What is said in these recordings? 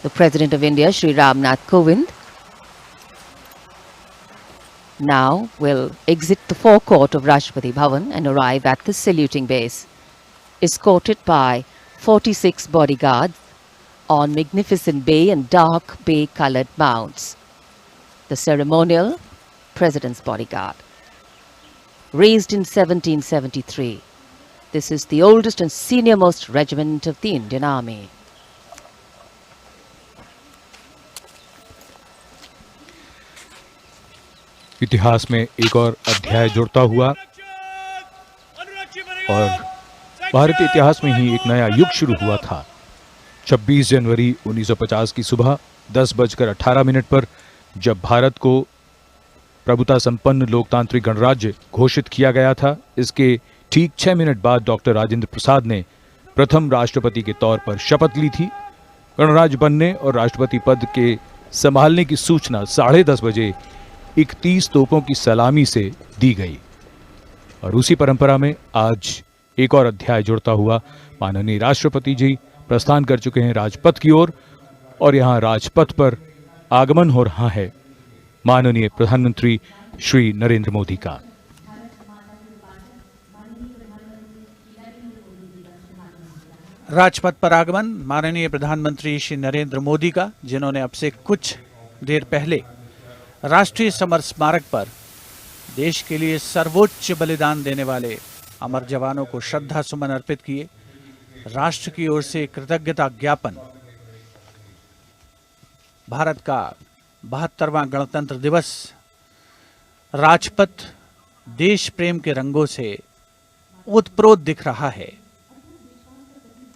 The President of India, Shri Ram Nath Kovind, now will exit the forecourt of Rashtrapati Bhavan and arrive at the saluting base, escorted by 46 bodyguards on magnificent bay and dark bay-coloured mounts. The ceremonial President's Bodyguard. Raised in 1773, this is the oldest and senior-most regiment of the Indian Army. इतिहास में एक और अध्याय जुड़ता हुआ और भारतीय इतिहास में ही एक नया युग शुरू हुआ था। 26 जनवरी 1950 की सुबह 10:18 पर जब भारत को प्रभुता संपन्न लोकतांत्रिक गणराज्य घोषित किया गया था, इसके ठीक 6 मिनट बाद डॉक्टर राजेंद्र प्रसाद ने प्रथम राष्ट्रपति के तौर पर शपथ ली थी। गणराज्य बनने और राष्ट्रपति पद के संभालने की सूचना 10:30 बजे 31 तोपों की सलामी से दी गई। और उसी परंपरा में आज एक और अध्याय जुड़ता हुआ माननीय राष्ट्रपति जी प्रस्थान कर चुके हैं राजपथ की ओर और यहां राजपथ पर आगमन हो रहा है माननीय प्रधानमंत्री श्री नरेंद्र मोदी का। राजपथ पर आगमन माननीय प्रधानमंत्री श्री नरेंद्र मोदी का, जिन्होंने अब से कुछ देर पहले राष्ट्रीय समर स्मारक पर देश के लिए सर्वोच्च बलिदान देने वाले अमर जवानों को श्रद्धा सुमन अर्पित किए। राष्ट्र की ओर से कृतज्ञता ज्ञापन। भारत का 72वां गणतंत्र दिवस राजपथ देश प्रेम के रंगों से ओतप्रोत दिख रहा है।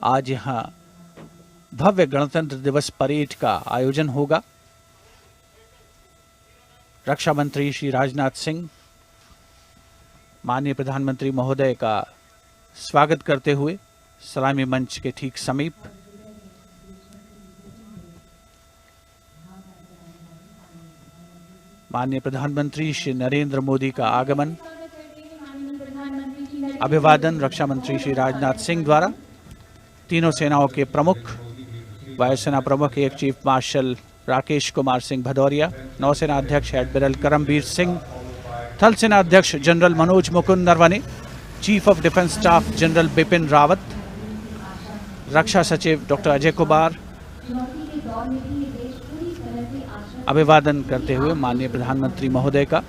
आज यहां भव्य गणतंत्र दिवस परेड का आयोजन होगा। रक्षा मंत्री श्री राजनाथ सिंह माननीय प्रधानमंत्री महोदय का स्वागत करते हुए सलामी मंच के ठीक समीप माननीय प्रधानमंत्री श्री नरेंद्र मोदी का आगमन, अभिवादन रक्षा मंत्री श्री राजनाथ सिंह द्वारा तीनों सेनाओं के प्रमुख, वायुसेना प्रमुख air chief marshal Rakesh Kumar Singh Bhadauria, नौसेना अध्यक्ष एडमिरल करमबीर सिंह, थल सेना अध्यक्ष general Manoj Mukund Naravane, chief of defence staff general Bipin Rawat, रक्षा सचिव डॉक्टर अजय कुमार अभिवादन करते हुए माननीय प्रधानमंत्री महोदय का।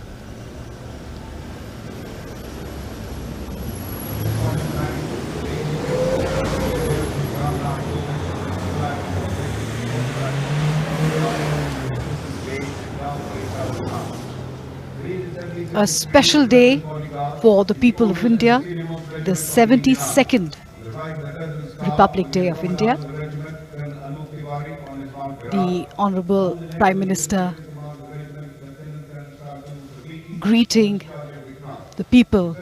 A special day for the people of India, the 72nd Republic Day of India. The Honorable Prime Minister greeting the people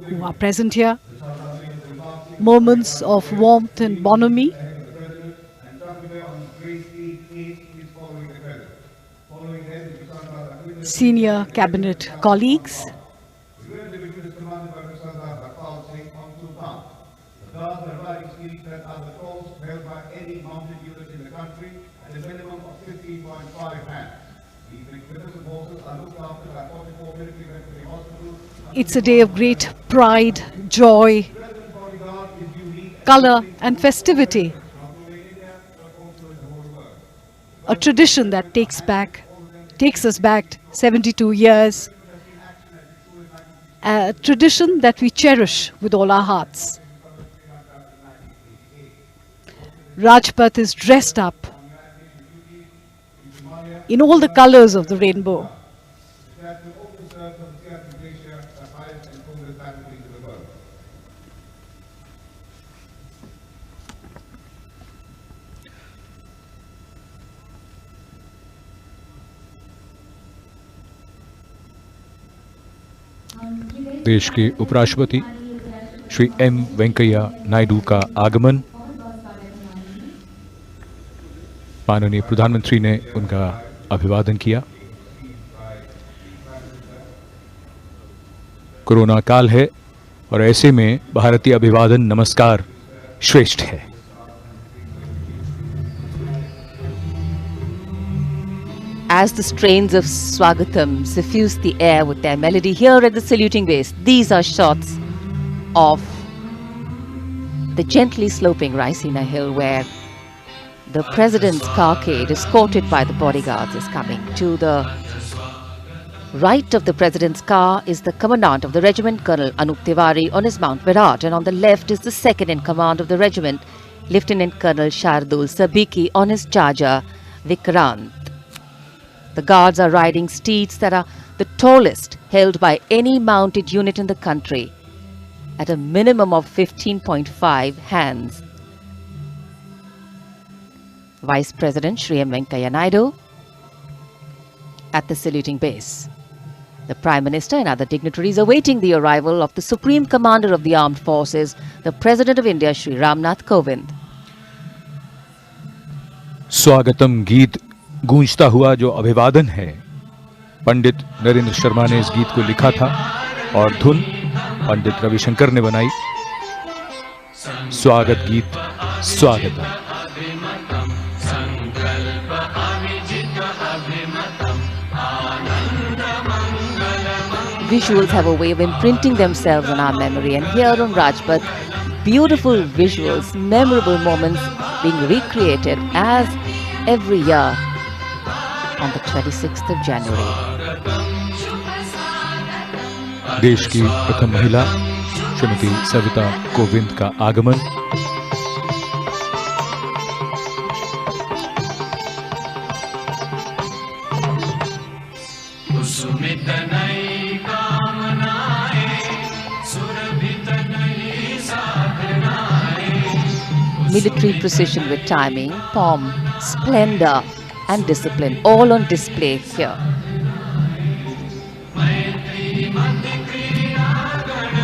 who are present here. Moments of warmth and bonhomie. Senior cabinet colleagues, it's a day of great pride, joy, color and festivity. A tradition that takes us back 72 years, a tradition that we cherish with all our hearts. Rajpath is dressed up in all the colors of the rainbow. देश के उपराष्ट्रपति Shri M Venkaiah Naidu का आगमन। माननीय प्रधानमंत्री ने उनका अभिवादन किया। कोरोना काल है और ऐसे में भारतीय अभिवादन नमस्कार श्रेष्ठ है। as the strains of Swagatam suffuse the air with their melody here at the saluting base. These are shots of the gently sloping Raisina Hill, where the President's carcade, escorted by the bodyguards, is coming. To the right of the President's car is the Commandant of the regiment, Colonel Anup Tiwari, on his Mount Virat, and on the left is the second in command of the regiment, Lieutenant Colonel Shardul Sabiki, on his charger, Vikrant. The guards are riding steeds that are the tallest held by any mounted unit in the country, at a minimum of 15.5 hands. Vice President Shri M. Venkaiah Naidu at the saluting base. The Prime Minister and other dignitaries awaiting the arrival of the Supreme Commander of the Armed Forces, the President of India, Shri Ramnath Kovind. स्वागतम गीत गूंजता हुआ जो अभिवादन है, पंडित नरेंद्र शर्मा ने इस गीत को लिखा था और धुन पंडित रविशंकर ने बनाई। स्वागत गीत स्वागतम। Visuals have a way of imprinting themselves on our memory, and here on Rajpath, beautiful visuals, memorable moments being recreated as every year on the 26th of January. देश की प्रथम महिला श्रीमती सविता कोविंद का आगमन, military precision with timing, pomp, splendor and discipline, all on display here.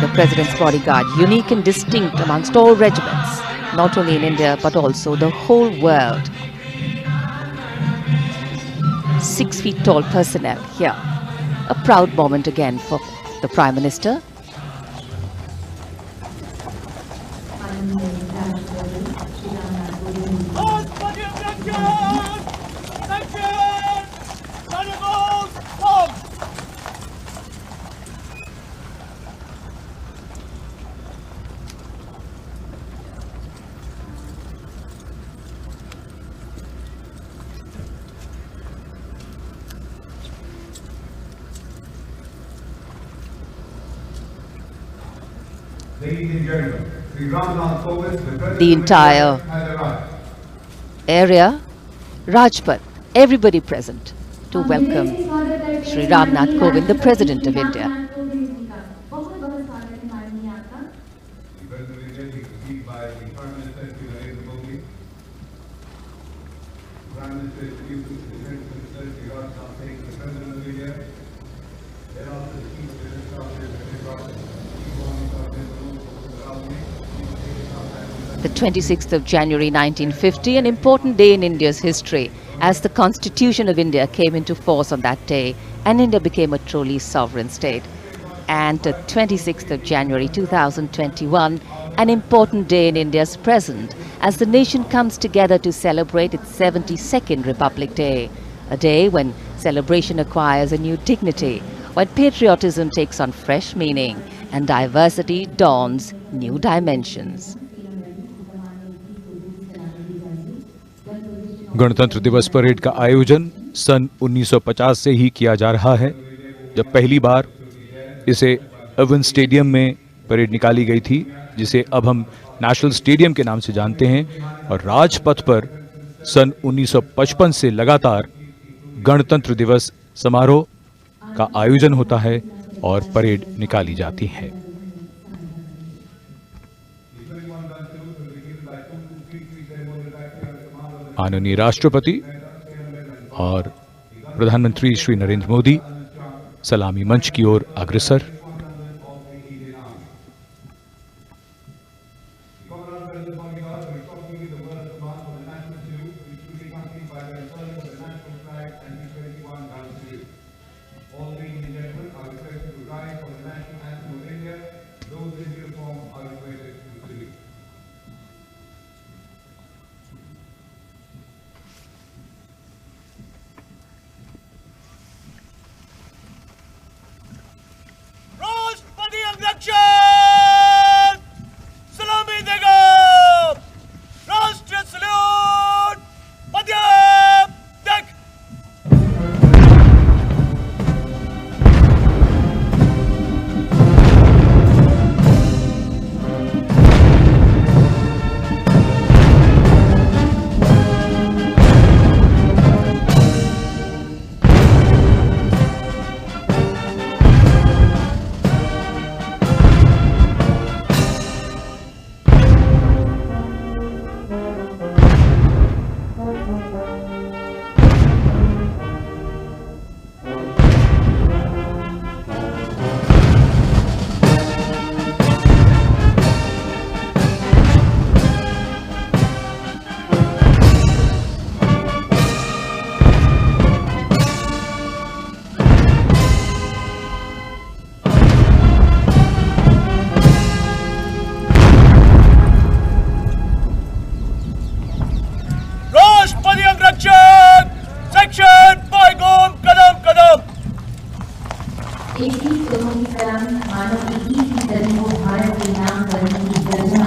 The President's bodyguard, unique and distinct amongst all regiments, not only in India but also the whole world. 6 feet tall personnel here. A proud moment again for the Prime Minister. Ladies and gentlemen, Sri Ramnath Kovind, the President The entire has arrived. area, Rajpath, everybody present to welcome Shri Ramnath Kovind, the President of India. The President of India is received by the Prime Minister Sri Narendra Modi. The Prime Minister is received by the Defense Minister Sri Rajnath Singh, the President of India. Thereafter, the Chief of Defense Staff is Chief of Army Staff The 26th of January 1950, an important day in India's history, as the Constitution of India came into force on that day and India became a truly sovereign state. And the 26th of January 2021, an important day in India's present, as the nation comes together to celebrate its 72nd Republic Day, a day when celebration acquires a new dignity, when patriotism takes on fresh meaning and diversity dawns new dimensions. गणतंत्र दिवस parade का आयोजन सन 1950 से ही किया जा रहा है, जब पहली बार इसे एवन स्टेडियम में परेड निकाली गई थी, जिसे अब हम नेशनल स्टेडियम के नाम से जानते हैं। और राजपथ पर सन 1955 से लगातार गणतंत्र दिवस समारोह का आयोजन होता है और परेड निकाली जाती है। माननीय राष्ट्रपति और प्रधानमंत्री श्री नरेंद्र मोदी सलामी मंच की ओर अग्रसर।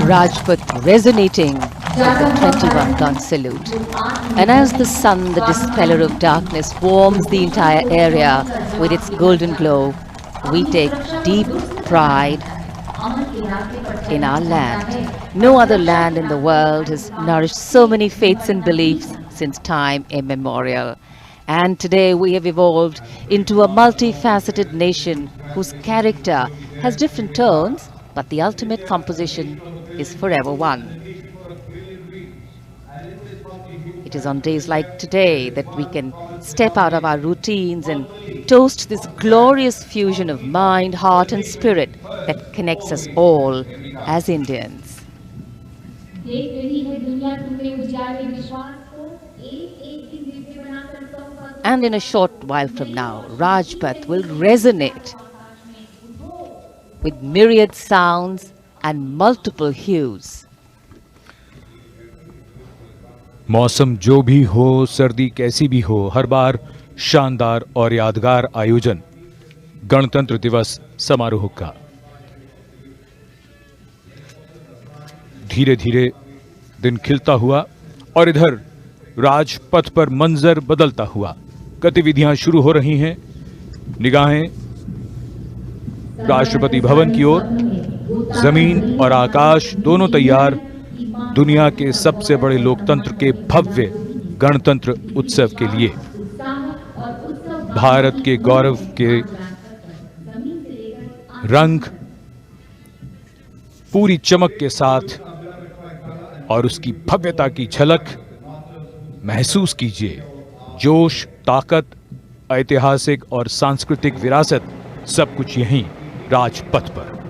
Rajpath resonating with the 21-gun salute. And as the sun, the dispeller of darkness, warms the entire area with its golden glow, we take deep pride in our land. No other land in the world has nourished so many faiths and beliefs since time immemorial. And today we have evolved into a multifaceted nation whose character has different tones, but the ultimate composition is forever one. It is on days like today that we can step out of our routines and toast this glorious fusion of mind, heart and spirit that connects us all as Indians. And in a short while from now, Rajpath will resonate with myriad sounds and multiple hues. मौसम जो भी हो, सर्दी कैसी भी हो, हर बार शानदार और यादगार आयोजन गणतंत्र दिवस समारोह का। धीरे धीरे दिन खिलता हुआ और इधर राजपथ पर मंजर बदलता हुआ। गतिविधियां शुरू हो रही हैं। निगाहें राष्ट्रपति भवन की ओर। जमीन और आकाश दोनों तैयार दुनिया के सबसे बड़े लोकतंत्र के भव्य गणतंत्र उत्सव के लिए। भारत के गौरव के रंग पूरी चमक के साथ और उसकी भव्यता की झलक महसूस कीजिए। जोश, ताकत, ऐतिहासिक और सांस्कृतिक विरासत सब कुछ यहीं राजपथ पर।